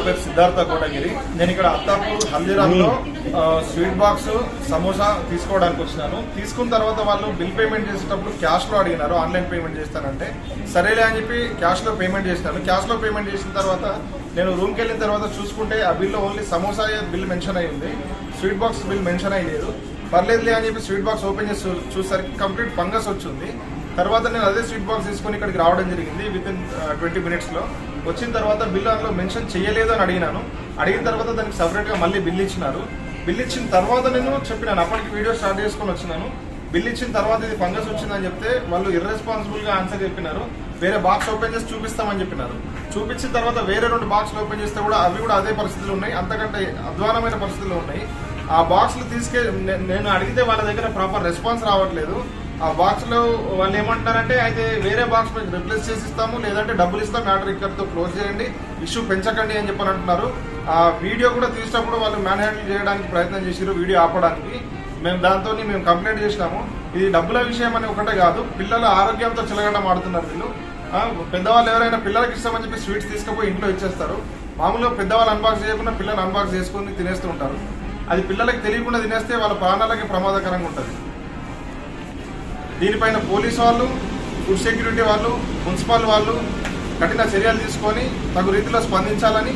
పేరు సిద్ధార్థ కోటగిరి. నేను ఇక్కడ అత్తాపూర్ హల్దీరామ్లో స్వీట్ బాక్స్ సమోసా తీసుకోవడానికి వచ్చినాను. తీసుకున్న తర్వాత వాళ్ళు బిల్ పేమెంట్ చేసేటప్పుడు క్యాష్లో అడిగినారు, ఆన్లైన్ పేమెంట్ చేస్తానంటే సరేలే అని చెప్పి క్యాష్లో పేమెంట్ చేసినాను. క్యాష్లో పేమెంట్ చేసిన తర్వాత నేను రూమ్కి వెళ్ళిన తర్వాత చూసుకుంటే ఆ బిల్లో ఓన్లీ సమోసా బిల్ మెన్షన్ అయి ఉంది, స్వీట్ బాక్స్ బిల్ మెన్షన్ అయ్యి లేదు. పర్లేదులే అని చెప్పి స్వీట్ బాక్స్ ఓపెన్ చేసి చూసేసరికి కంప్లీట్ ఫంగస్ వచ్చింది. తర్వాత నేను అదే స్వీట్ బాక్స్ తీసుకొని ఇక్కడికి రావడం జరిగింది. వితిన్ 20 minutesలో వచ్చిన తర్వాత బిల్ అందులో మెన్షన్ చేయలేదు అని అడిగిన తర్వాత దానికి సపరేట్గా మళ్ళీ బిల్ ఇచ్చినారు. బిల్ ఇచ్చిన తర్వాత నేను చెప్పినాను, అప్పటికి వీడియో స్టార్ట్ చేసుకొని వచ్చినాను. బిల్ ఇచ్చిన తర్వాత ఇది ఫంగస్ వచ్చిందని చెప్తే వాళ్ళు ఇర్రెస్పాన్సిబుల్గా ఆన్సర్ చెప్పినారు. వేరే బాక్స్ ఓపెన్ చేసి చూపిస్తామని చెప్పినారు. చూపించిన తర్వాత వేరే 2 బాక్స్లు ఓపెన్ చేస్తే కూడా అవి కూడా అదే పరిస్థితులు ఉన్నాయి, అంతకంటే అధ్వానమైన పరిస్థితులు ఉన్నాయి. ఆ బాక్స్లు నేను అడిగితే వాళ్ళ దగ్గర ప్రాపర్ రెస్పాన్స్ రావట్లేదు. ఆ బాక్స్లో వాళ్ళు ఏమంటారంటే అయితే వేరే బాక్స్ మీకు రిప్లేస్ చేసి ఇస్తాము, లేదంటే డబ్బులు ఇస్తాం, మ్యాటర్ ఇక్కడితో క్లోజ్ చేయండి, ఇష్యూ పెంచకండి అని చెప్పని అంటున్నారు. ఆ వీడియో కూడా తీసినప్పుడు వాళ్ళు మ్యాన్ హ్యాండిల్ చేయడానికి ప్రయత్నం చేసారు, వీడియో ఆపడానికి. దాంతో మేము కంప్లైంట్ చేసినాము. ఇది డబ్బుల విషయం అని ఒకటే కాదు, పిల్లల ఆరోగ్యంతో చిలగడం ఆడుతున్నారు వీళ్ళు. పెద్దవాళ్ళు ఎవరైనా పిల్లలకి ఇస్తామని చెప్పి స్వీట్స్ తీసుకుపోయి ఇంట్లో ఇచ్చేస్తారు. మామూలుగా పెద్దవాళ్ళు అన్బాక్స్ చేయకుండా పిల్లలు అన్బాక్స్ చేసుకుని తినేస్తూ ఉంటారు. అది పిల్లలకి తెలియకుండా తినేస్తే వాళ్ళ ప్రాణాలకి ప్రమాదకరంగా ఉంటుంది. దీనిపైన పోలీస్ వాళ్ళు, ఫుడ్ సెక్యూరిటీ వాళ్ళు, మున్సిపల్ వాళ్ళు కఠిన చర్యలు తీసుకొని తగు రీతిలో స్పందించాలని